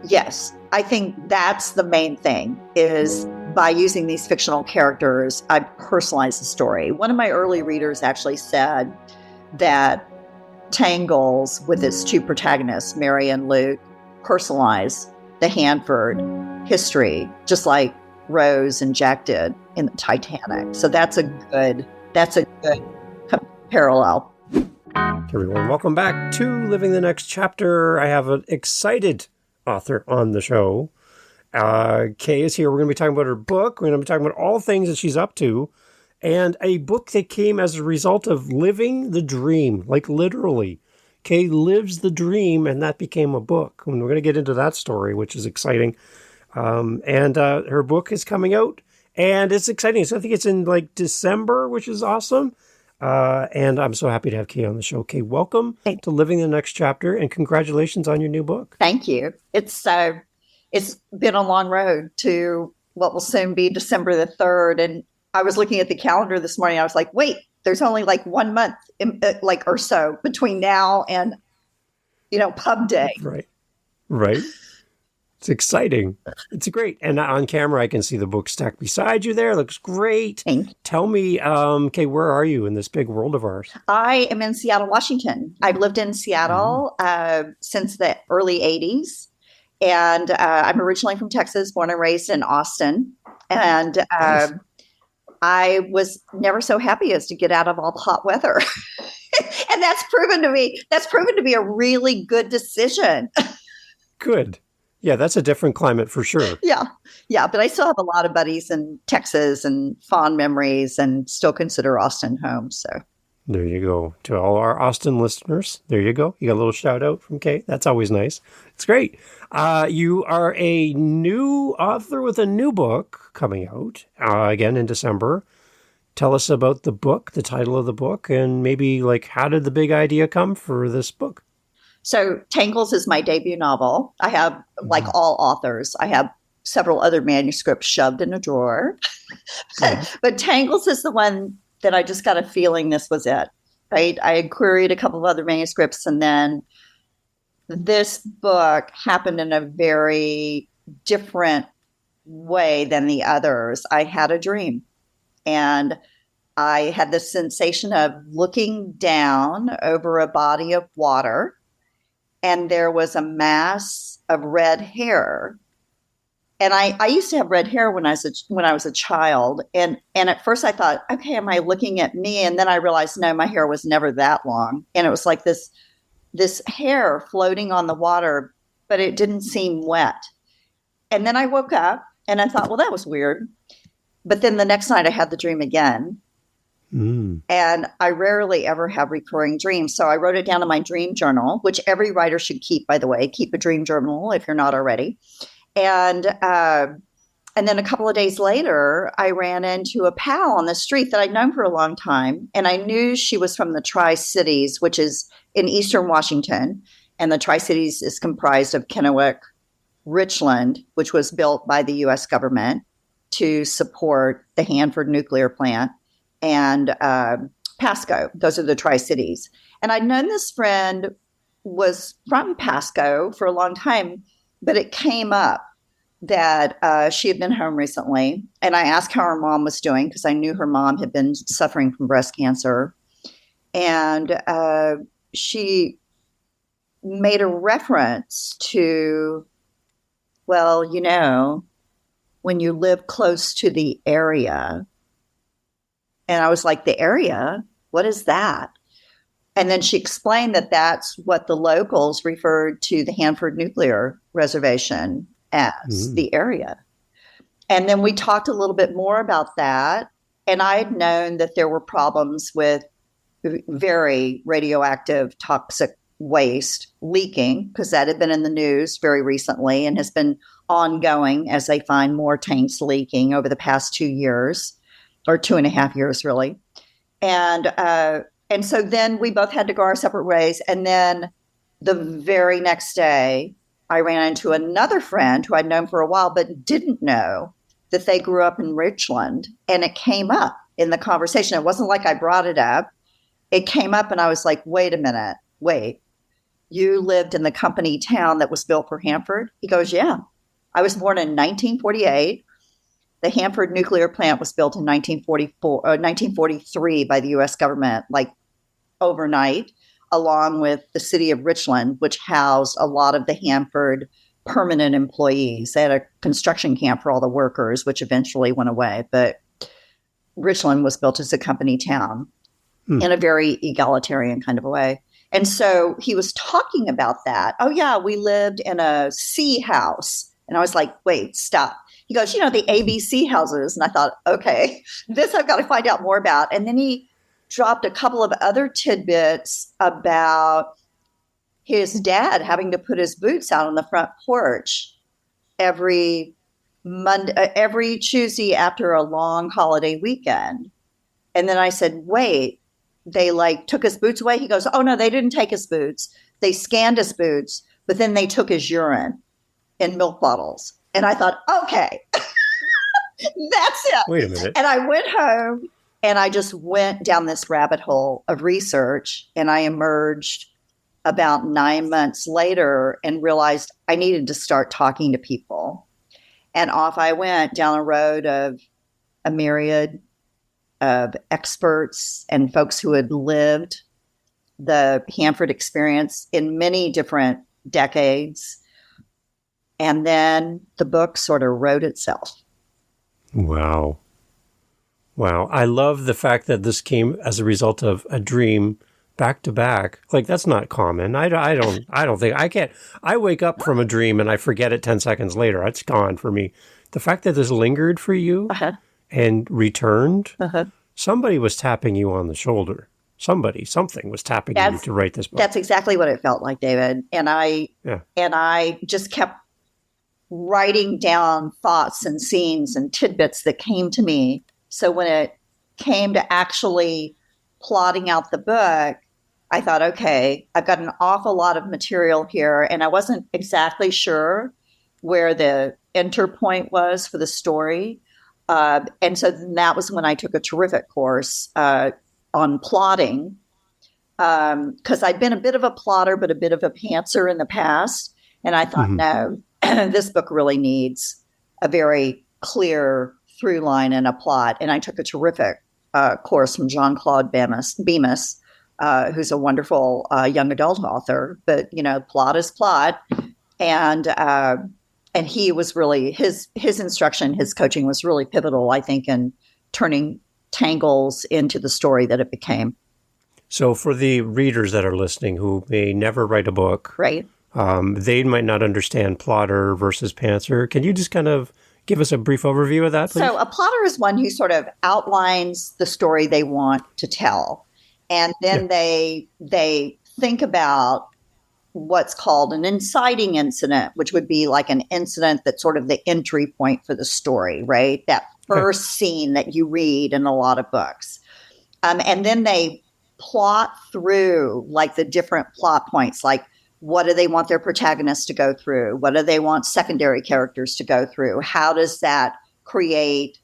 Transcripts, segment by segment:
Yes, I think that's the main thing, is by using these fictional characters, I personalize the story. One of my early readers actually said that Tangles, with its two protagonists, Mary and Luke, personalize the Hanford history, just like Rose and Jack did in the Titanic. So that's a good parallel. Everyone, welcome back to Living the Next Chapter. I have an excited author on the show. Kay is here. We're going to be talking about her book. We're going to be talking about all things that she's up to, and a book that came as a result of living the dream, like literally. Kay lives the dream, and that became a book. And we're going to get into that story, which is exciting. And her book is coming out, and it's exciting. So I think it's in like December, which is awesome. And I'm so happy to have Kay on the show. Kay, welcome to Living the Next Chapter, and congratulations on your new book. Thank you. It's been a long road to what will soon be December the 3rd. And I was looking at the calendar this morning. I was like, wait, there's only like 1 month or so between now and, pub day. Right. It's exciting. It's great. And on camera, I can see the book stacked beside you there. It looks great. Tell me, Kay, where are you in this big world of ours? I am in Seattle, Washington. I've lived in Seattle since the early 80s. And I'm originally from Texas, born and raised in Austin. And nice. I was never so happy as to get out of all the hot weather. And that's proven to be a really good decision. Good. Yeah, that's a different climate for sure. Yeah. But I still have a lot of buddies in Texas and fond memories, and still consider Austin home. So there you go. To all our Austin listeners, there you go. You got a little shout out from Kay. That's always nice. It's great. You are a new author with a new book coming out again in December. Tell us about the book, the title of the book, and maybe like how did the big idea come for this book? So Tangles is my debut novel. I have, like all authors, I have several other manuscripts shoved in a drawer. But Tangles is the one that I just got a feeling this was it, right? I had queried a couple of other manuscripts, and then this book happened in a very different way than the others. I had a dream, and I had this sensation of looking down over a body of water, and there was a mass of red hair. And I used to have red hair when I was a child. And at first I thought, okay, am I looking at me? And then I realized, no, my hair was never that long. And it was like this hair floating on the water, but it didn't seem wet. And then I woke up and I thought, well, that was weird. But then the next night I had the dream again. And I rarely ever have recurring dreams. So I wrote it down in my dream journal, which every writer should keep, by the way. Keep a dream journal if you're not already. And then a couple of days later, I ran into a pal on the street that I'd known for a long time. And I knew she was from the Tri-Cities, which is in eastern Washington. And the Tri-Cities is comprised of Kennewick, Richland, which was built by the U.S. government to support the Hanford nuclear plant, and Pasco. Those are the Tri-Cities. And I'd known this friend was from Pasco for a long time, but it came up that she had been home recently. And I asked how her mom was doing, because I knew her mom had been suffering from breast cancer. And she made a reference to, well, when you live close to the area. And I was like, the area? What is that? And then she explained that that's what the locals referred to the Hanford Nuclear Reservation as, the area. And then we talked a little bit more about that. And I had known that there were problems with very radioactive, toxic waste leaking, because that had been in the news very recently and has been ongoing as they find more tanks leaking over the past 2 years. Or 2.5 years, really. And so then we both had to go our separate ways. And then the very next day, I ran into another friend who I'd known for a while, but didn't know that they grew up in Richland. And it came up in the conversation. It wasn't like I brought it up. It came up and I was like, wait a minute, you lived in the company town that was built for Hanford? He goes, yeah. I was born in 1948. The Hanford nuclear plant was built in 1943 by the U.S. government, like overnight, along with the city of Richland, which housed a lot of the Hanford permanent employees. They had a construction camp for all the workers, which eventually went away. But Richland was built as a company town in a very egalitarian kind of a way. And so he was talking about that. Oh, yeah, we lived in a C house. And I was like, wait, stop. He goes, the ABC houses. And I thought, okay, this I've got to find out more about. And then he dropped a couple of other tidbits about his dad having to put his boots out on the front porch every Tuesday after a long holiday weekend. And then I said, wait, they took his boots away? He goes, oh, no, they didn't take his boots. They scanned his boots, but then they took his urine in milk bottles. And I thought, okay, that's it. Wait a minute. And I went home and I just went down this rabbit hole of research, and I emerged about 9 months later and realized I needed to start talking to people. And off I went down a road of a myriad of experts and folks who had lived the Hanford experience in many different decades. And then the book sort of wrote itself. Wow. I love the fact that this came as a result of a dream back to back. Like, that's not common. I don't think I can't. I wake up from a dream and I forget it 10 seconds later. It's gone for me. The fact that this lingered for you and returned, somebody was tapping you on the shoulder. Something was tapping you to write this book. That's exactly what it felt like, David. And I just kept writing down thoughts and scenes and tidbits that came to me. So when it came to actually plotting out the book, I thought, okay, I've got an awful lot of material here, and I wasn't exactly sure where the enter point was for the story. And so that was when I took a terrific course on plotting, because I'd been a bit of a plotter, but a bit of a pantser in the past. And I thought, no, this book really needs a very clear through line and a plot. And I took a terrific course from Jean-Claude Bemis, who's a wonderful young adult author. But, plot is plot. And he was really, his instruction, his coaching was really pivotal, I think, in turning Tangles into the story that it became. So for the readers that are listening who may never write a book, right? They might not understand plotter versus pantser. Can you just kind of give us a brief overview of that, please? So a plotter is one who sort of outlines the story they want to tell. And then they think about what's called an inciting incident, which would be like an incident that's sort of the entry point for the story, right? That first scene that you read in a lot of books. And then they plot through like the different plot points, like what do they want their protagonists to go through? What do they want secondary characters to go through? How does that create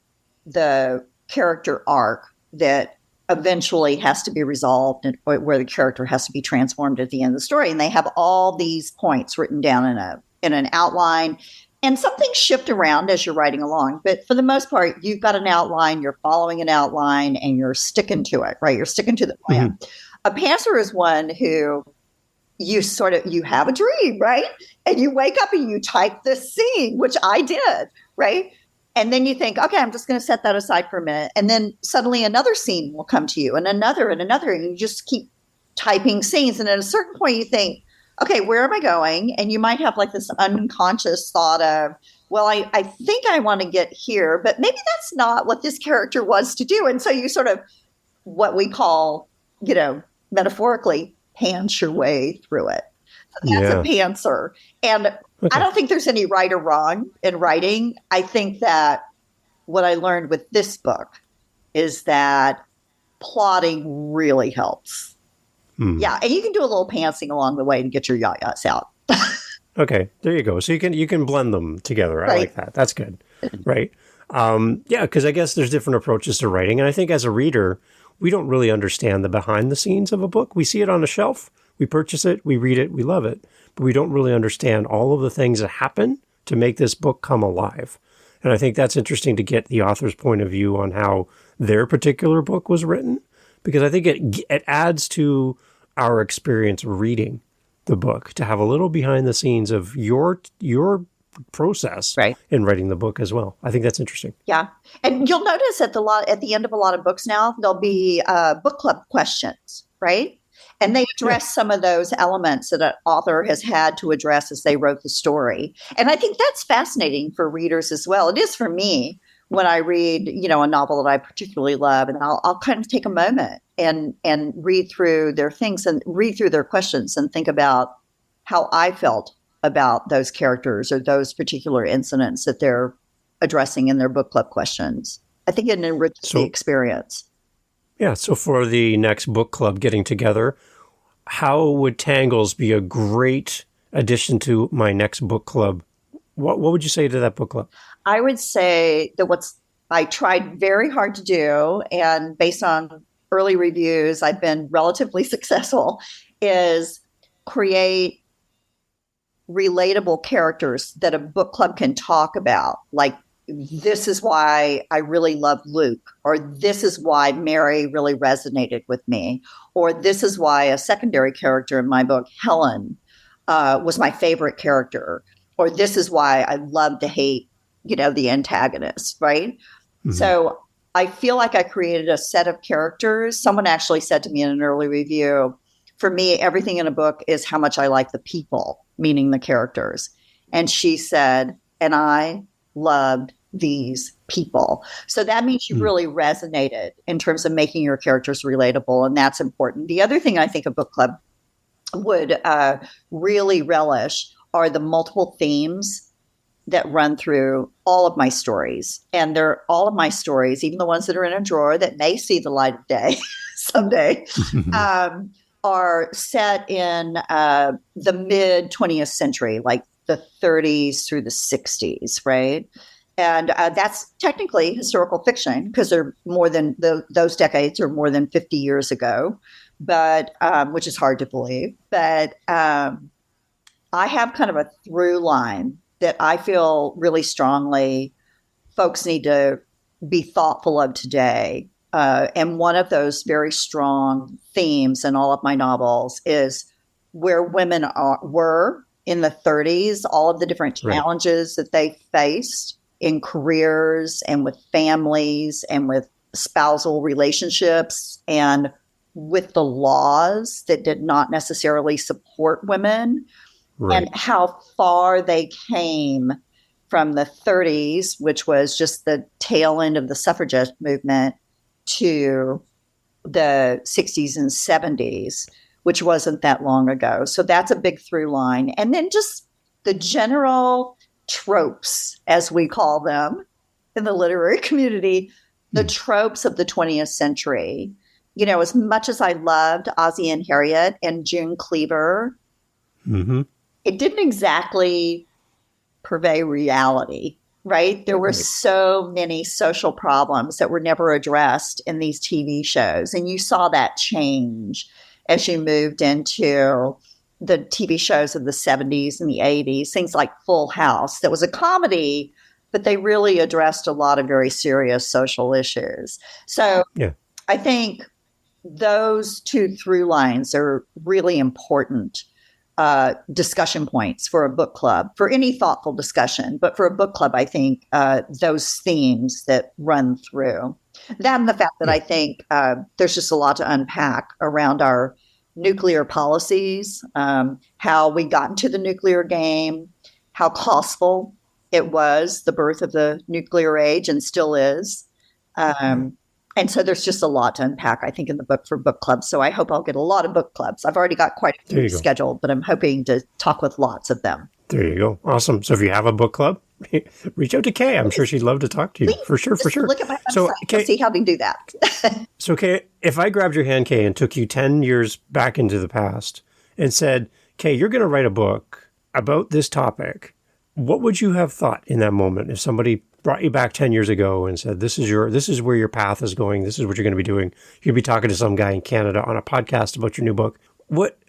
the character arc that eventually has to be resolved and where the character has to be transformed at the end of the story? And they have all these points written down in an outline, and some things shift around as you're writing along. But for the most part, you've got an outline, you're following an outline, and you're sticking to it, right? You're sticking to the plan. A pantser is one who you have a dream, right? And you wake up and you type this scene, which I did, right? And then you think, okay, I'm just going to set that aside for a minute. And then suddenly another scene will come to you, and another, and you just keep typing scenes. And at a certain point you think, okay, where am I going? And you might have like this unconscious thought of, well, I think I want to get here, but maybe that's not what this character wants to do. And so you sort of, what we call, metaphorically, pants your way through it. So that's a pantser. And I don't think there's any right or wrong in writing. I think that what I learned with this book is that plotting really helps. Yeah, and you can do a little pantsing along the way to get your yayas out. Okay, there you go. So you can blend them together. I like that. That's good. Right. Because I guess there's different approaches to writing. And I think as a reader, we don't really understand the behind the scenes of a book. We see it on a shelf. We purchase it, we read it, we love it, but we don't really understand all of the things that happen to make this book come alive. And I think that's interesting to get the author's point of view on how their particular book was written, because I think it adds to our experience reading the book to have a little behind the scenes of your process in writing the book as well. I think that's interesting. Yeah. And you'll notice at the end of a lot of books now, there'll be book club questions, right? And they address some of those elements that an author has had to address as they wrote the story. And I think that's fascinating for readers as well. It is for me when I read, a novel that I particularly love, and I'll kind of take a moment and read through their things and read through their questions and think about how I felt about those characters or those particular incidents that they're addressing in their book club questions. I think it enriches the experience. Yeah. So for the next book club getting together, how would Tangles be a great addition to my next book club? What would you say to that book club? I would say that what I tried very hard to do, and based on early reviews, I've been relatively successful, is create relatable characters that a book club can talk about. Like, this is why I really love Luke, or this is why Mary really resonated with me, or this is why a secondary character in my book, Helen, was my favorite character, or this is why I love to hate, the antagonist, right? Mm-hmm. So I feel like I created a set of characters. Someone actually said to me in an early review, for me, everything in a book is how much I like the people, meaning the characters. And she said, and I loved these people. So that means you really resonated in terms of making your characters relatable, and that's important. The other thing I think a book club would really relish are the multiple themes that run through all of my stories. And they're all of my stories, even the ones that are in a drawer that may see the light of day someday, are set in the mid 20th century, like the 30s through the 60s, right? And that's technically historical fiction because they're more than those decades are more than 50 years ago, but which is hard to believe. But I have kind of a through line that I feel really strongly folks need to be thoughtful of today. And one of those very strong themes in all of my novels is where women were in the 30s, all of the different challenges that they faced in careers and with families and with spousal relationships and with the laws that did not necessarily support women, and how far they came from the 30s, which was just the tail end of the suffragette movement, to the 60s and 70s, which wasn't that long ago. So that's a big through line. And then just the general tropes, as we call them in the literary community, the tropes of the 20th century. As much as I loved Ozzie and Harriet and June Cleaver, it didn't exactly purvey reality, right? There were so many social problems that were never addressed in these TV shows. And you saw that change as you moved into the TV shows of the 70s and the 80s, things like Full House. That was a comedy, but they really addressed a lot of very serious social issues. So I think those two through lines are really important discussion points for a book club, for any thoughtful discussion. But for a book club, I think those themes that run through. That and the fact that I think there's just a lot to unpack around our nuclear policies, how we got into the nuclear game, how costful it was, the birth of the nuclear age, and still is. And so there's just a lot to unpack, I think, in the book for book clubs. So I hope I'll get a lot of book clubs. I've already got quite a few scheduled, but I'm hoping to talk with lots of them. There you go. Awesome. So if you have a book club, reach out to Kay. I'm sure she'd love to talk to you. Please, for sure. Look at my website. Kay, see how we can do that. So Kay, if I grabbed your hand, Kay, and took you 10 years back into the past and said, Kay, you're going to write a book about this topic, what would you have thought in that moment if somebody brought you back 10 years ago and said, this is where your path is going. This is what you're going to be doing. You'd be talking to some guy in Canada on a podcast about your new book. What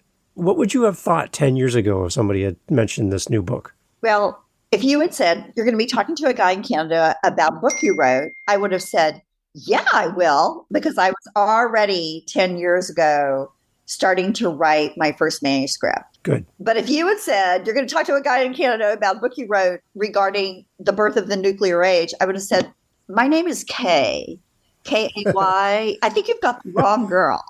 What would you have thought 10 years ago if somebody had mentioned this new book? Well, if you had said, you're going to be talking to a guy in Canada about a book you wrote, I would have said, yeah, I will, because I was already 10 years ago starting to write my first manuscript. Good. But if you had said, you're going to talk to a guy in Canada about a book you wrote regarding the birth of the nuclear age, I would have said, my name is Kay. Kay. I think you've got the wrong girl.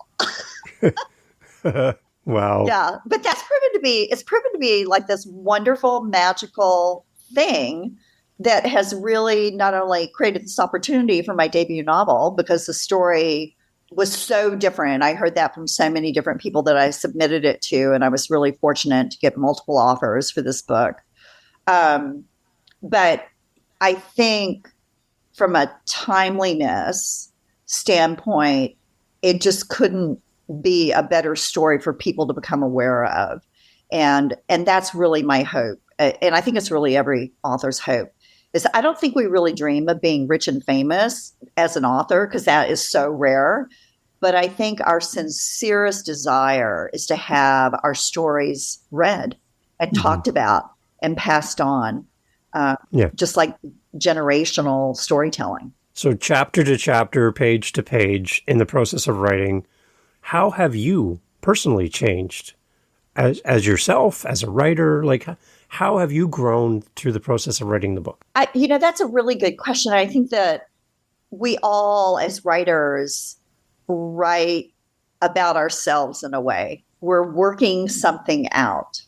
Wow. Yeah. But it's proven to be like this wonderful, magical thing that has really not only created this opportunity for my debut novel, because the story was so different. I heard that from so many different people that I submitted it to, and I was really fortunate to get multiple offers for this book. But I think from a timeliness standpoint, it just couldn't be a better story for people to become aware of. And that's really my hope. And I think it's really every author's hope, is I don't think we really dream of being rich and famous as an author, because that is so rare. But I think our sincerest desire is to have our stories read and talked about and passed on, just like generational storytelling. So chapter to chapter, page to page, in the process of writing, how have you personally changed as yourself, as a writer? Like, how have you grown through the process of writing the book? That's a really good question. I think that we all, as writers, write about ourselves in a way. We're working something out.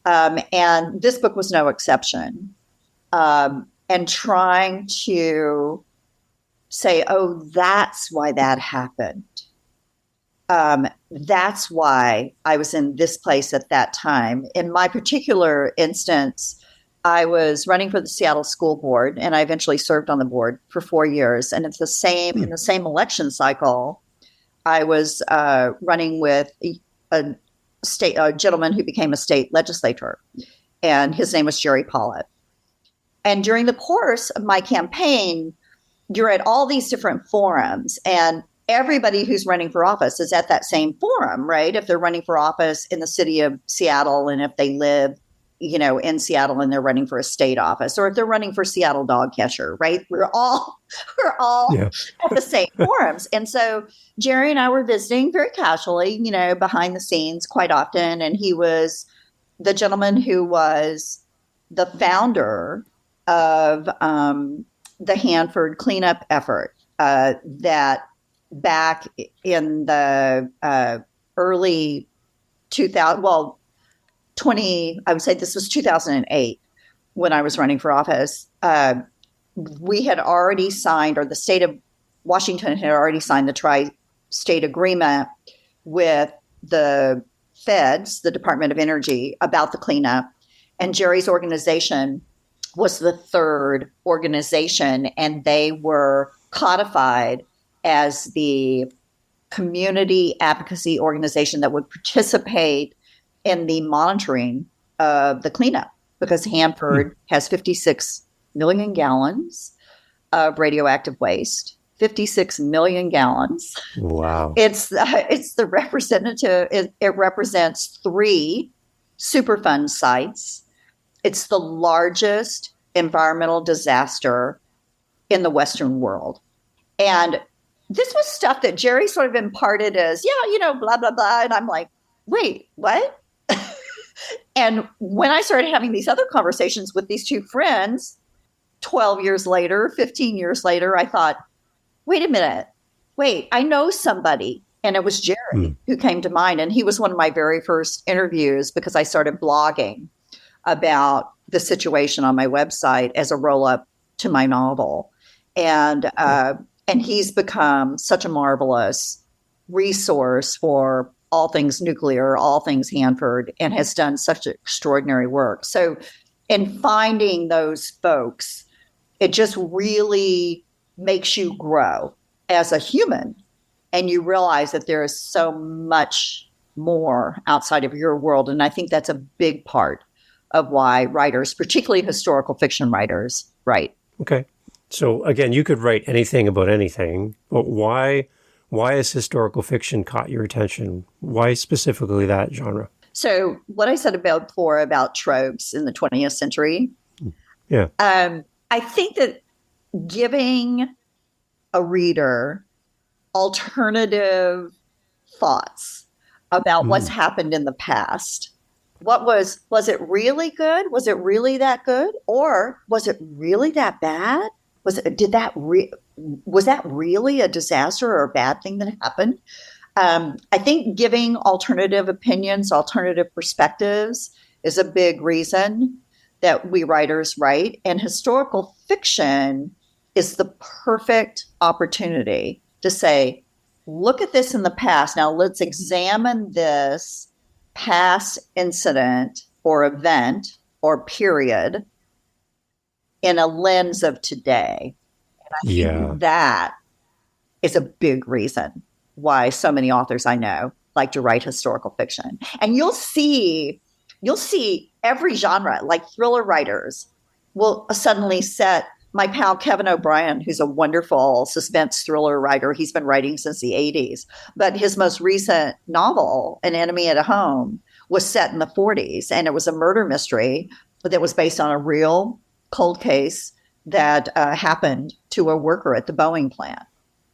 And this book was no exception. And trying to say, oh, that's why that happened. That's why I was in this place at that time. In my particular instance, I was running for the Seattle School Board, and I eventually served on the board for 4 years. And it's in the same election cycle, I was running with a gentleman who became a state legislator, and his name was Jerry Pollitt. And during the course of my campaign, you're at all these different forums, and everybody who's running for office is at that same forum, right? If they're running for office in the city of Seattle, and if they live, in Seattle and they're running for a state office, or if they're running for Seattle dog catcher, right? We're all at the same forums. And so Jerry and I were visiting very casually, behind the scenes quite often. And he was the gentleman who was the founder of the Hanford cleanup effort that back in the early 2000, I would say this was 2008 when I was running for office. We had already signed, or the state of Washington had already signed the tri-state agreement with the feds, the Department of Energy, about the cleanup. And Jerry's organization was the third organization, and they were codified as the community advocacy organization that would participate in the monitoring of the cleanup, because Hanford has 56 million gallons of radioactive waste. 56 million gallons. Wow. It's the representative. It represents 3 Superfund sites. It's the largest environmental disaster in the Western world. And this was stuff that Jerry sort of imparted as, blah, blah, blah. And I'm like, wait, what? And when I started having these other conversations with these 2 friends, 12 years later, 15 years later, I thought, wait a minute. Wait, I know somebody. And it was Jerry who came to mind. And he was one of my very first interviews, because I started blogging about the situation on my website as a roll-up to my novel. And he's become such a marvelous resource for all things nuclear, all things Hanford, and has done such extraordinary work. So in finding those folks, it just really makes you grow as a human. And you realize that there is so much more outside of your world. And I think that's a big part of why writers, particularly historical fiction writers, write. Okay. So again, you could write anything about anything, but why has historical fiction caught your attention? Why specifically that genre? So what I said before about tropes in the 20th century, Yeah. I think that giving a reader alternative thoughts about what's happened in the past. Was it really good? Was it really that good? Or was it really that bad? Was that really a disaster or a bad thing that happened? I think giving alternative opinions, alternative perspectives is a big reason that we writers write. And historical fiction is the perfect opportunity to say, look at this in the past. Now let's examine this past incident or event or period in a lens of today. And I think that is a big reason why so many authors I know like to write historical fiction. And you'll see every genre, like thriller writers will suddenly set. My pal Kevin O'Brien, who's a wonderful suspense thriller writer, he's been writing since the 80s, but his most recent novel, An Enemy at Home, was set in the 40s, and it was a murder mystery that was based on a real cold case that happened to a worker at the Boeing plant.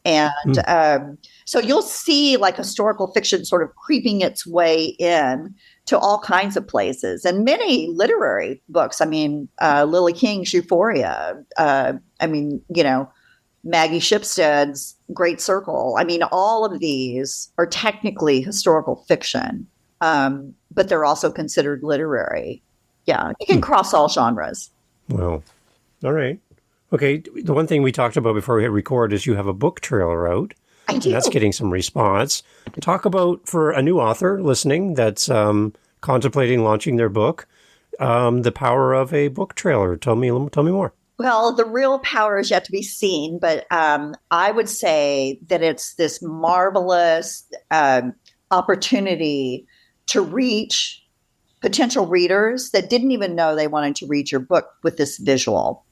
And so you'll see like historical fiction sort of creeping its way in to all kinds of places, and many literary books. I mean, Lily King's Euphoria. Maggie Shipstead's Great Circle. I mean, all of these are technically historical fiction, but they're also considered literary. Yeah, you can cross all genres. Well, all right. Okay, the one thing we talked about before we hit record is you have a book trailer out. I do. And that's getting some response. Talk about, for a new author listening that's contemplating launching their book, the power of a book trailer. Tell me more. Well, the real power is yet to be seen, but I would say that it's this marvelous opportunity to reach potential readers that didn't even know they wanted to read your book with this visual.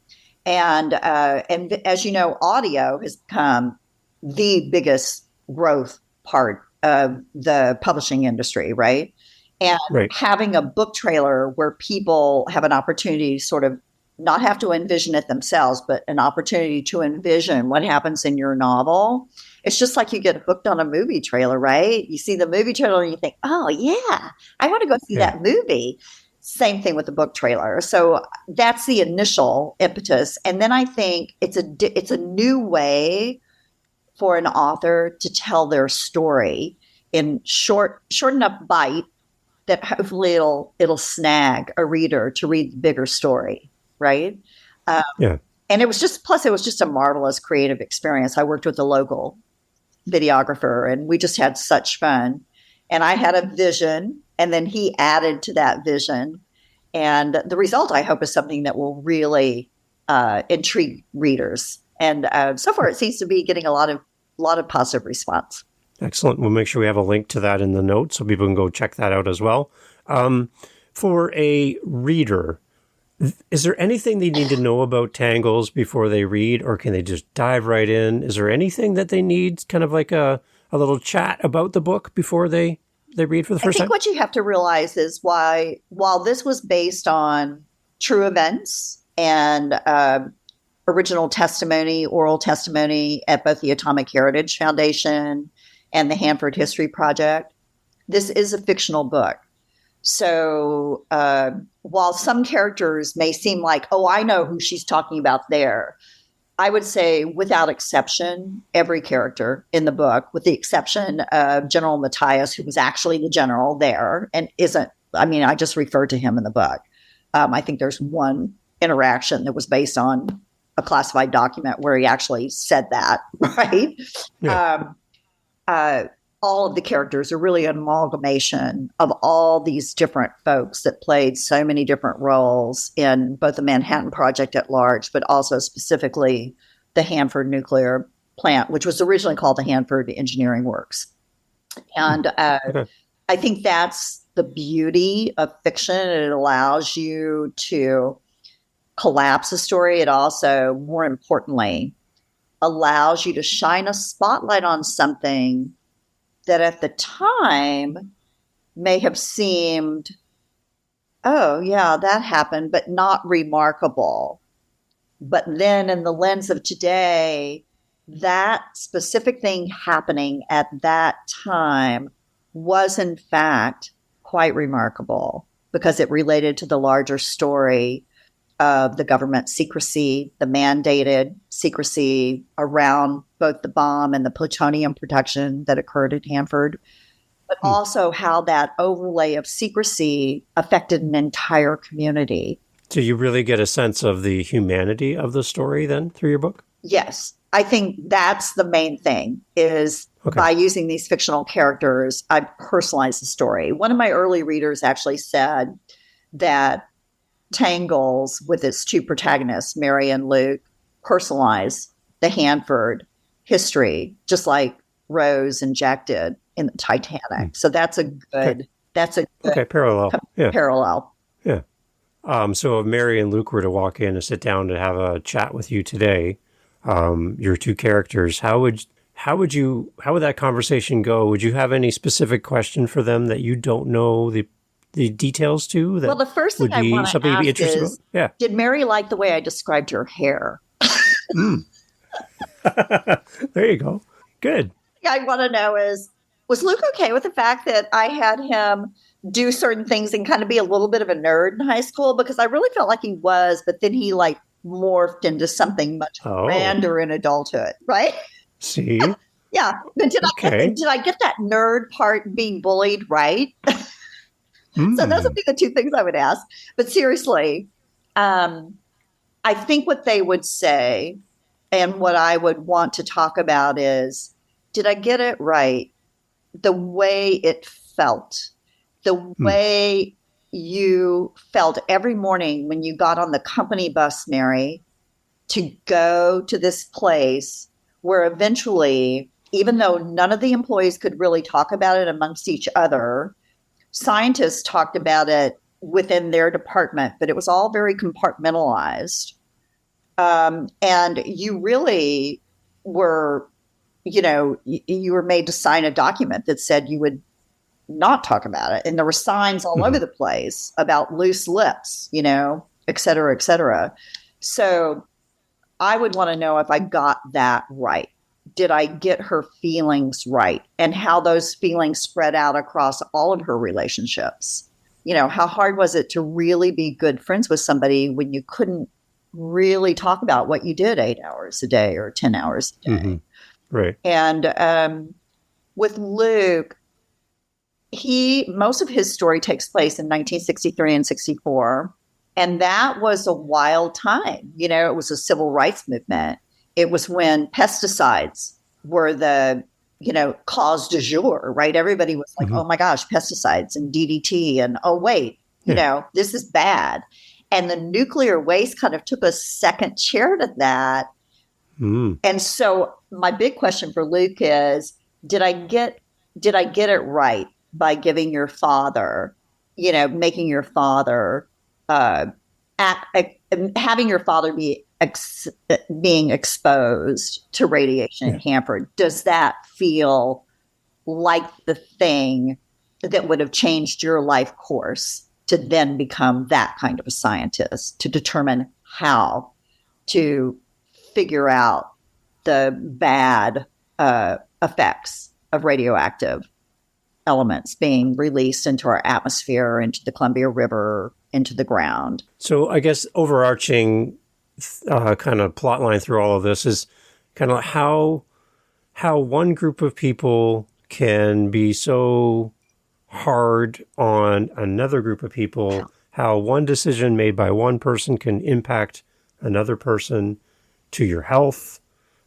And as you know, audio has become the biggest growth part of the publishing industry, right? And having a book trailer where people have an opportunity to sort of not have to envision it themselves, but an opportunity to envision what happens in your novel. It's just like you get hooked on a movie trailer, right? You see the movie trailer and you think, oh, yeah, I want to go see that movie. Same thing with the book trailer. So that's the initial impetus. And then I think it's a new way for an author to tell their story in short enough bite that hopefully it'll snag a reader to read the bigger story, right? And it was just a marvelous creative experience. I worked with a local videographer and we just had such fun. And I had a vision, and then he added to that vision. And the result, I hope, is something that will really intrigue readers. And so far, it seems to be getting a lot of positive response. Excellent. We'll make sure we have a link to that in the notes so people can go check that out as well. For a reader, is there anything they need to know about Tangles before they read, or can they just dive right in? Is there anything that they need, kind of like a little chat about the book before they read for the first time? I think what you have to realize is while this was based on true events and original testimony, oral testimony at both the Atomic Heritage Foundation and the Hanford History Project, this is a fictional book. So while some characters may seem like, oh, I know who she's talking about there, I would say without exception, every character in the book, with the exception of General Matthias, who was actually the general there and I just referred to him in the book. I think there's one interaction that was based on a classified document where he actually said that, right? Yeah. All of the characters are really an amalgamation of all these different folks that played so many different roles in both the Manhattan Project at large, but also specifically the Hanford nuclear plant, which was originally called the Hanford Engineering Works. And I think that's the beauty of fiction. It allows you to collapse a story. It also, more importantly, allows you to shine a spotlight on something that at the time may have seemed, oh, yeah, that happened, but not remarkable. But then in the lens of today, that specific thing happening at that time was in fact quite remarkable because it related to the larger story of the government secrecy, the mandated secrecy around both the bomb and the plutonium production that occurred at Hanford, but also how that overlay of secrecy affected an entire community. Do you really get a sense of the humanity of the story then through your book? Yes. I think that's the main thing is by using these fictional characters, I personalize the story. One of my early readers actually said that Tangles, with its two protagonists, Mary and Luke, personalize the Hanford history, just like Rose and Jack did in the Titanic. So that's a good, parallel. Parallel. Yeah. So if Mary and Luke were to walk in and sit down to have a chat with you today, your two characters, how would that conversation go? Would you have any specific question for them that you don't know the details to? Well, the first thing I want to ask is, did Mary like the way I described her hair? There you go. Good. I want to know was Luke okay with the fact that I had him do certain things and kind of be a little bit of a nerd in high school? Because I really felt like he was, but then he like morphed into something much grander in adulthood, right? See? Yeah. But did I get that nerd part being bullied right? So those would be the two things I would ask. But seriously, I think what they would say and what I would want to talk about is, did I get it right? The way it felt, the way you felt every morning when you got on the company bus, Mary, to go to this place where eventually, even though none of the employees could really talk about it amongst each other, scientists talked about it within their department, but it was all very compartmentalized. And you really were, you were made to sign a document that said you would not talk about it. And there were signs all over the place about loose lips, et cetera, et cetera. So I would want to know if I got that right. Did I get her feelings right? And how those feelings spread out across all of her relationships? How hard was it to really be good friends with somebody when you couldn't really talk about what you did 8 hours a day or 10 hours a day? Mm-hmm. Right. And with Luke, most of his story takes place in 1963 and 64. And that was a wild time. It was a civil rights movement. It was when pesticides were the, cause du jour, right? Everybody was like, oh my gosh, pesticides and DDT and, oh, wait, this is bad. And the nuclear waste kind of took a second chair to that. And so my big question for Luke is, did I get it right by giving your father, making your father, having your father be being exposed to radiation at Hanford? Does that feel like the thing that would have changed your life course to then become that kind of a scientist, to determine how to figure out the bad effects of radioactive elements being released into our atmosphere, into the Columbia River, into the ground? So I guess overarching kind of plot line through all of this is kind of how one group of people can be so hard on another group of people, how one decision made by one person can impact another person, to your health,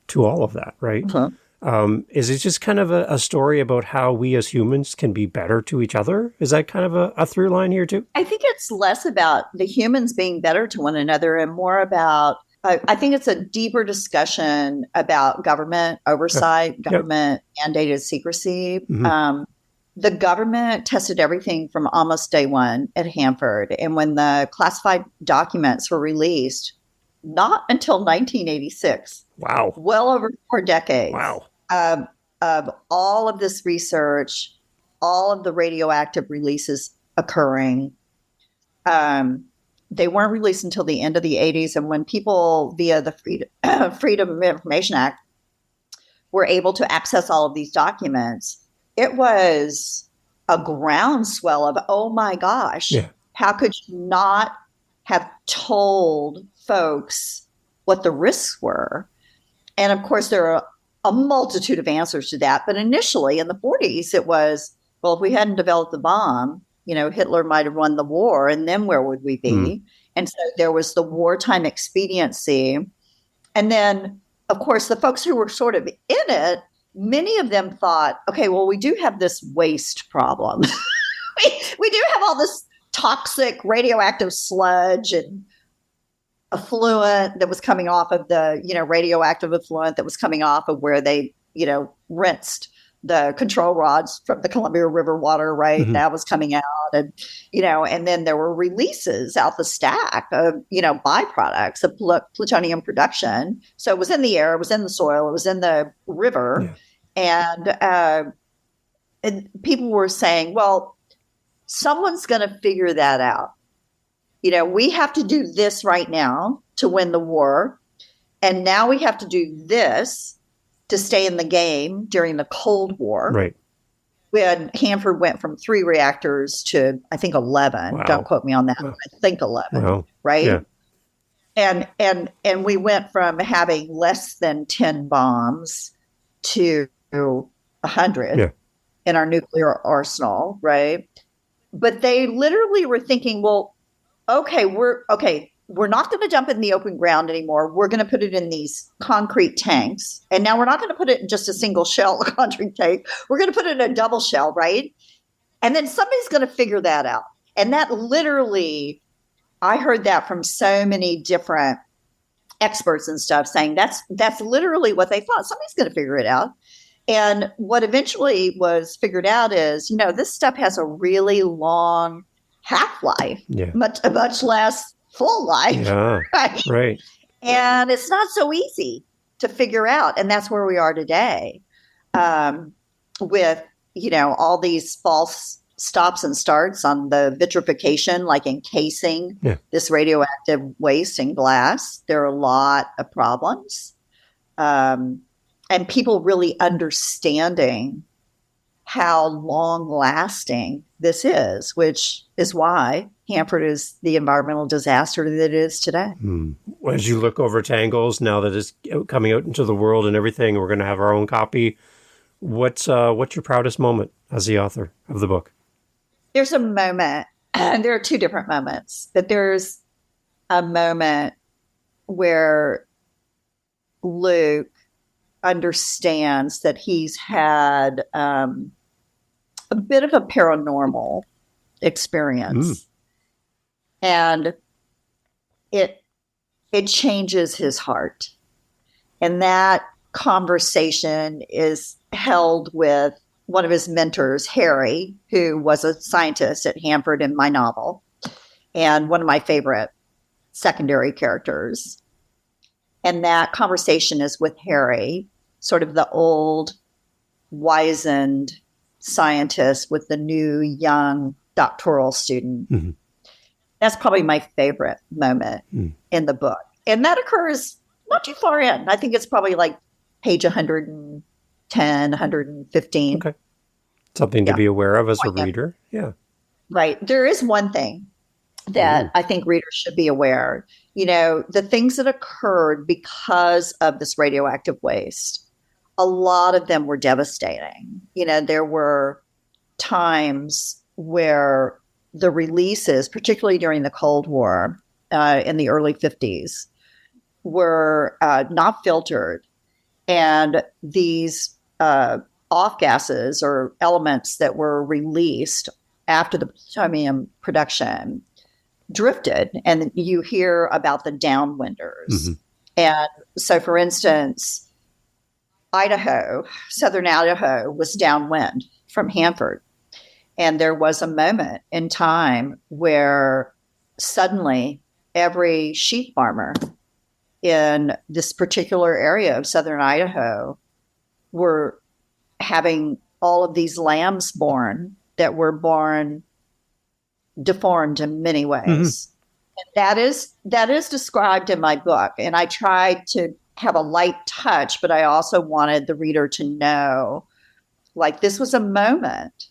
to all of that, right? Is it just kind of a story about how we as humans can be better to each other? Is that kind of a through line here too? I think it's less about the humans being better to one another and more about, I think it's a deeper discussion about government oversight, government mandated secrecy. The government tested everything from almost day one at Hanford. And when the classified documents were released, not until 1986. Wow. Well over 4 decades. Wow. Of all of this research, all of the radioactive releases occurring. They weren't released until the end of the 80s. And when people, via the Freedom of Information Act, were able to access all of these documents, it was a groundswell of, oh my gosh, how could you not have told folks what the risks were? And of course, there are a multitude of answers to that. But initially in the 40s, it was, well, if we hadn't developed the bomb, Hitler might have won the war, and then where would we be? And so there was the wartime expediency. And then, of course, the folks who were sort of in it, many of them thought, okay, well, we do have this waste problem. we do have all this toxic radioactive sludge and effluent that was coming off of the, radioactive effluent that was coming off of where they, rinsed the control rods from the Columbia River water, right? That was coming out. And, and then there were releases out the stack of, byproducts of plutonium production. So it was in the air, it was in the soil, it was in the river. And people were saying, well, someone's going to figure that out. We have to do this right now to win the war. And now we have to do this to stay in the game during the Cold War. Right. When Hanford went from 3 reactors to, I think, 11. Wow. Don't quote me on that. I think 11. Wow. Right. Yeah. And we went from having less than 10 bombs to 100 in our nuclear arsenal. Right. But they literally were thinking, well, we're not going to dump it in the open ground anymore. We're going to put it in these concrete tanks. And now we're not going to put it in just a single shell concrete tank. We're going to put it in a double shell, right? And then somebody's going to figure that out. And that literally, I heard that from so many different experts and stuff saying that's literally what they thought. Somebody's going to figure it out. And what eventually was figured out is, this stuff has a really long half-life, much less full life. Yeah, right. And it's not so easy to figure out. And that's where we are today with, all these false stops and starts on the vitrification, like encasing this radioactive waste in glass. There are a lot of problems. And people really understanding how long-lasting this is, which is why Hanford is the environmental disaster that it is today. As you look over Tangles, now that it's coming out into the world and everything, we're going to have our own copy. What's your proudest moment as the author of the book? There's a moment, and there are 2 different moments, but there's a moment where Luke understands that he's had a bit of a paranormal experience. And it changes his heart. And that conversation is held with one of his mentors, Harry, who was a scientist at Hanford in my novel, and one of my favorite secondary characters. And that conversation is with Harry, sort of the old, wizened scientist with the new, young doctoral student. That's probably my favorite moment in the book. And that occurs not too far in. I think it's probably like page 110, 115. Okay. Something to be aware of as a reader. Yeah. Right. There is one thing that I think readers should be aware. The things that occurred because of this radioactive waste, a lot of them were devastating. There were times where the releases, particularly during the Cold War in the early 50s, were not filtered. And these off gases or elements that were released after the plutonium production drifted. And you hear about the downwinders. And so, for instance, southern Idaho was downwind from Hanford. And there was a moment in time where suddenly every sheep farmer in this particular area of southern Idaho were having all of these lambs born that were born deformed in many ways. And that is described in my book. And I tried to have a light touch, but I also wanted the reader to know, like, this was a moment,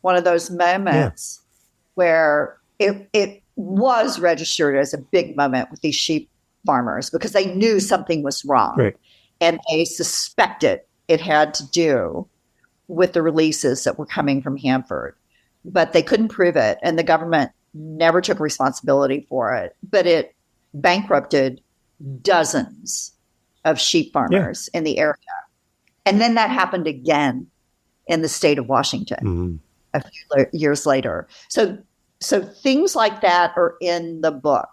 one of those moments where it was registered as a big moment with these sheep farmers because they knew something was wrong. Right. And they suspected it had to do with the releases that were coming from Hanford. But they couldn't prove it, and the government never took responsibility for it. But it bankrupted dozens of sheep farmers in the area. And then that happened again in the state of Washington a few years later. So things like that are in the book,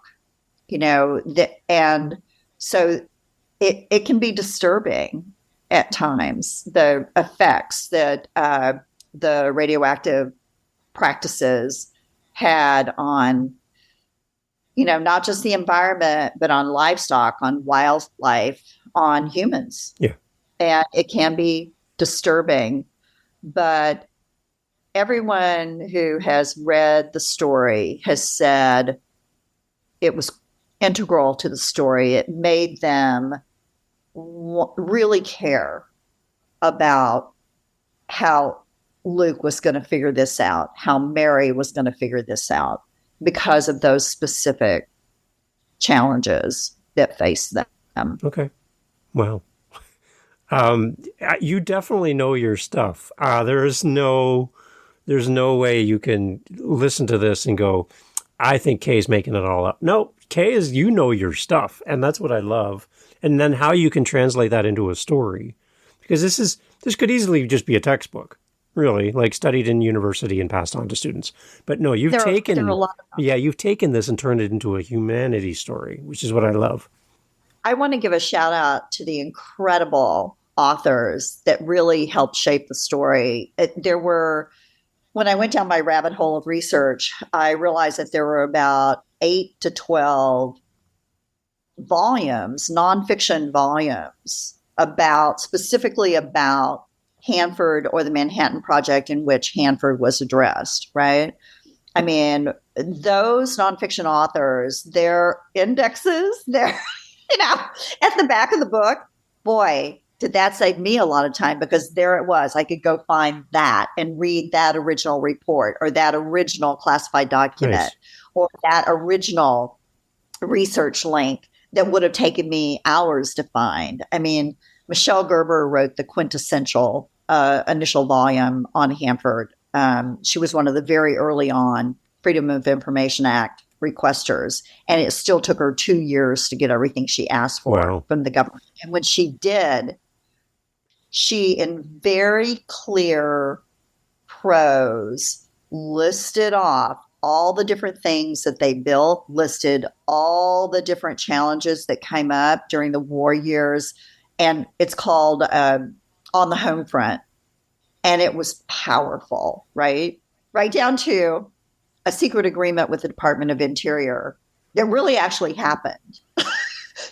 you know, and so it can be disturbing at times, the effects that the radioactive practices had on, you know, not just the environment, but on livestock, on wildlife, on humans. Yeah. And it can be disturbing, but everyone who has read the story has said it was integral to the story. It made them really care about how Luke was going to figure this out, how Mary was going to figure this out because of those specific challenges that face them. Okay. Well, you definitely know your stuff. There's no way you can listen to this and go, I think Kay's making it all up. No, Kay is, you know your stuff. And that's what I love. And then how you can translate that into a story, because this could easily just be a textbook, really, like studied in university and passed on to students. But no, you've taken this and turned it into a humanity story, which is what I love. I want to give a shout out to the incredible authors that really helped shape the story. When I went down my rabbit hole of research, I realized that there were about 8 to 12 volumes, nonfiction volumes, specifically about Hanford or the Manhattan Project, in which Hanford was addressed, right? I mean, those nonfiction authors, their indexes, their, you know, at the back of the book, boy, did that save me a lot of time, because there it was. I could go find that and read that original report or that original classified document or that original research link that would have taken me hours to find. I mean, Michelle Gerber wrote the quintessential initial volume on Hanford. She was one of the very early on Freedom of Information Act requesters, and it still took her 2 years to get everything she asked for from the government. And when she did, she, in very clear prose, listed off all the different things that they built, listed all the different challenges that came up during the war years. And it's called On the Home Front. And it was powerful, right? Right down to a secret agreement with the Department of Interior that really actually happened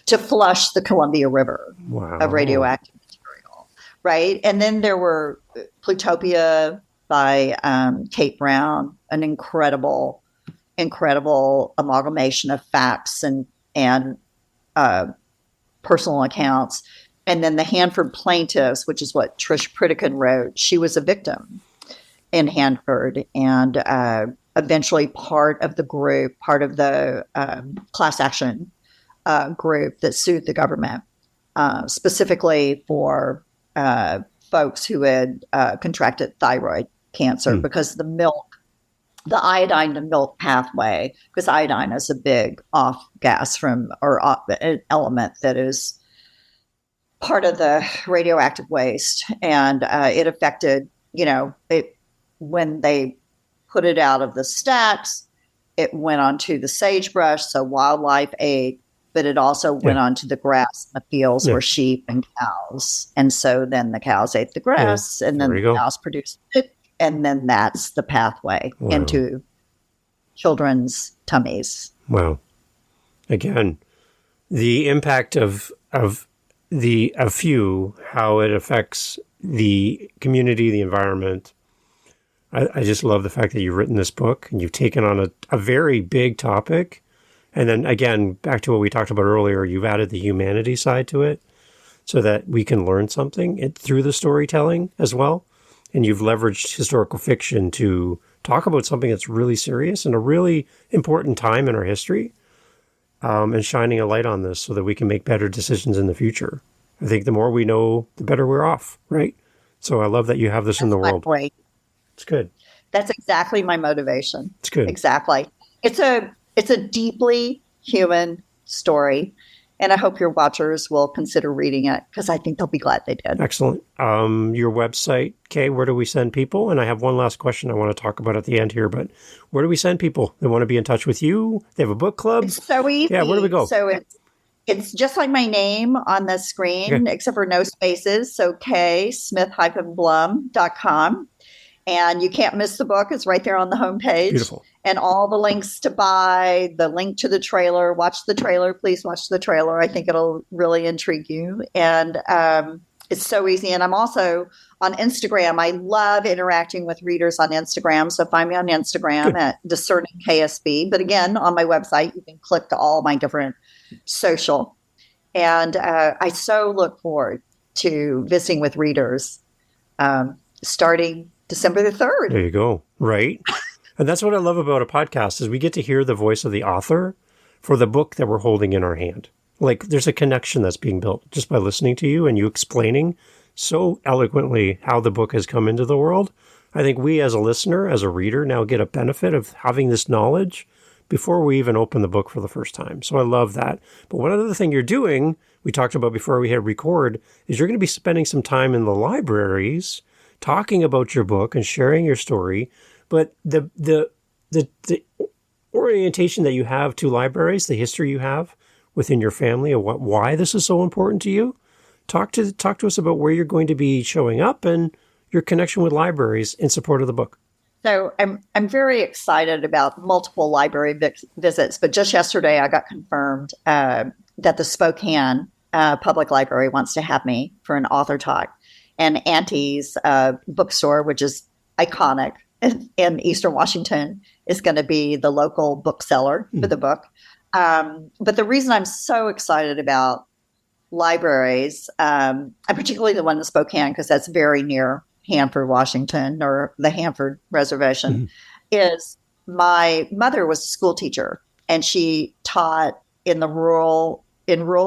to flush the Columbia River of radioactive material, right? And then there were Plutopia by Kate Brown, an incredible amalgamation of facts and personal accounts. And then the Hanford Plaintiffs, which is what Trish Pritikin wrote. She was a victim in Hanford and eventually part of the group, part of the class action group that sued the government, specifically for folks who had contracted thyroid cancer because the iodine to milk pathway, because iodine is a big off gas an element that is part of the radioactive waste. And it affected, when they put it out of the stacks, it went onto the sagebrush, so wildlife ate, but it also went onto the grass in the fields where sheep and cows. And so then the cows ate the grass, and then the cows produced it. And then that's the pathway into children's tummies. Wow. Again, the impact of how it affects the community, the environment. I just love the fact that you've written this book and you've taken on a very big topic. And then again, back to what we talked about earlier, you've added the humanity side to it so that we can learn something through the storytelling as well. And you've leveraged historical fiction to talk about something that's really serious and a really important time in our history, and shining a light on this so that we can make better decisions in the future. I think the more we know, the better we're off, right? So I love that you have this in the world. Point. It's good. That's exactly my motivation. It's good. Exactly. It's a deeply human story, and I hope your watchers will consider reading it because I think they'll be glad they did. Excellent. Your website, Kay, where do we send people? And I have one last question I want to talk about at the end here, but where do we send people? They want to be in touch with you? They have a book club? It's so easy. Yeah, where do we go? So it's just like my name on the screen, except for no spaces. So Smith-Blum.com. And you can't miss the book. It's right there on the homepage. Beautiful. And all the links to buy, the link to the trailer. Watch the trailer. Please watch the trailer. I think it'll really intrigue you. And it's so easy. And I'm also on Instagram. I love interacting with readers on Instagram. So find me on Instagram at Discerning KSB. But again, on my website, you can click to all my different social. And I so look forward to visiting with readers starting December the 3rd. There you go. Right. And that's what I love about a podcast is we get to hear the voice of the author for the book that we're holding in our hand. Like there's a connection that's being built just by listening to you and you explaining so eloquently how the book has come into the world. I think we as a listener, as a reader, now get a benefit of having this knowledge before we even open the book for the first time. So I love that. But one other thing you're doing, we talked about before we hit record, is you're going to be spending some time in the libraries talking about your book and sharing your story. But the orientation that you have to libraries, the history you have within your family of why this is so important to you, talk to us about where you're going to be showing up and your connection with libraries in support of the book. So I'm very excited about multiple library visits, but just yesterday I got confirmed that the Spokane Public Library wants to have me for an author talk. And Auntie's bookstore, which is iconic in Eastern Washington, is going to be the local bookseller for the book. But the reason I'm so excited about libraries, and particularly the one in Spokane, because that's very near Hanford, Washington, or the Hanford Reservation, is my mother was a school teacher, and she taught in rural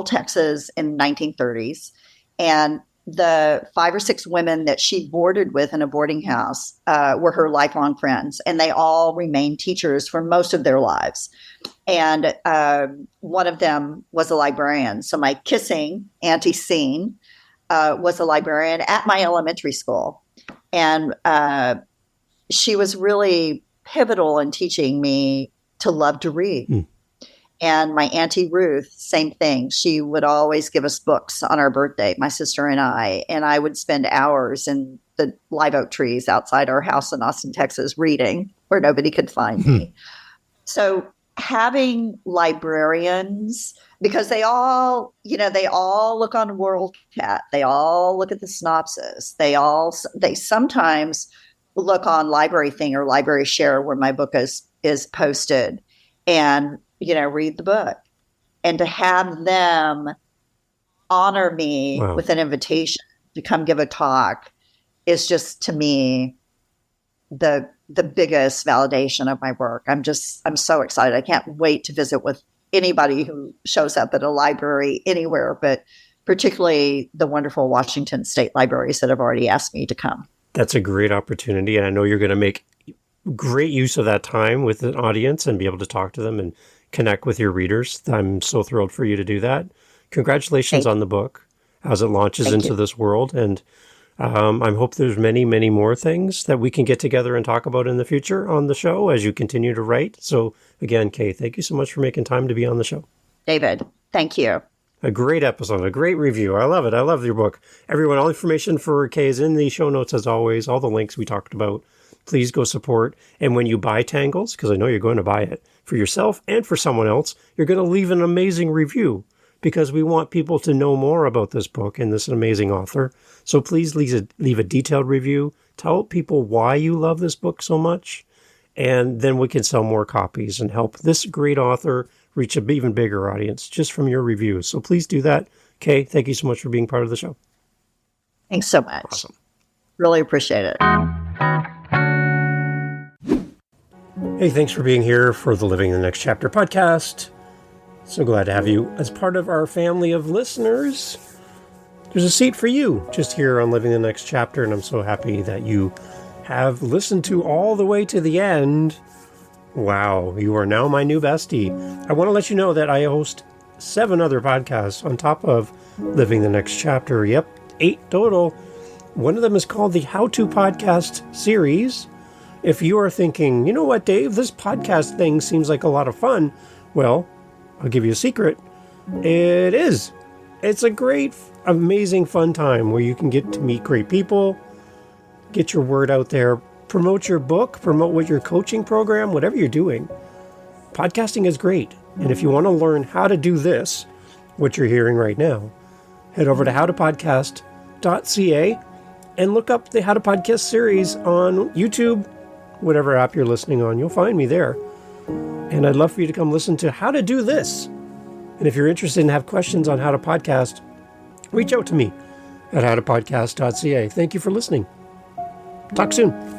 Texas in the 1930s. And the 5 or 6 women that she boarded with in a boarding house were her lifelong friends, and they all remained teachers for most of their lives. And one of them was a librarian. So my kissing Auntie Scene was a librarian at my elementary school. And she was really pivotal in teaching me to love to read. And my Auntie Ruth, same thing. She would always give us books on our birthday, my sister and I would spend hours in the live oak trees outside our house in Austin, Texas, reading where nobody could find me. So having librarians, because they all look on WorldCat, they all look at the synopsis, they sometimes look on Library Thing or Library Share where my book is posted and read the book, and to have them honor me with an invitation to come give a talk is just, to me, the biggest validation of my work. I'm so excited. I can't wait to visit with anybody who shows up at a library anywhere, but particularly the wonderful Washington State libraries that have already asked me to come. That's a great opportunity. And I know you're going to make great use of that time with an audience and be able to talk to them and connect with your readers. I'm so thrilled for you to do that. Congratulations on the book as it launches into this world. And I hope there's many, many more things that we can get together and talk about in the future on the show as you continue to write. So again, Kay, thank you so much for making time to be on the show. David, thank you. A great episode, a great review. I love it. I love your book. Everyone, all information for Kay is in the show notes as always, all the links we talked about. Please go support. And when you buy Tangles, because I know you're going to buy it for yourself and for someone else, you're going to leave an amazing review. because we want people to know more about this book and this amazing author. So please leave a detailed review. Tell people why you love this book so much, and then we can sell more copies and help this great author reach an even bigger audience just from your reviews. So please do that. Kay, thank you so much for being part of the show. Thanks so much. Awesome. Really appreciate it. Hey, thanks for being here for the Living the Next Chapter podcast. So glad to have you as part of our family of listeners. There's a seat for you just here on Living the Next Chapter, and I'm so happy that you have listened to all the way to the end. Wow, you are now my new bestie. I want to let you know that I host 7 other podcasts on top of Living the Next Chapter. Yep, 8 total. One of them is called the How To Podcast series. If you are thinking, you know what, Dave, this podcast thing seems like a lot of fun, well, I'll give you a secret. It is. It's a great, amazing, fun time where you can get to meet great people, get your word out there, promote your book, promote what your coaching program, whatever you're doing. Podcasting is great. And if you want to learn how to do this, what you're hearing right now, head over to howtopodcast.ca and look up the How to Podcast series on YouTube, whatever app you're listening on. You'll find me there. And I'd love for you to come listen to how to do this. And if you're interested and have questions on how to podcast, reach out to me at howtopodcast.ca. Thank you for listening. Talk soon.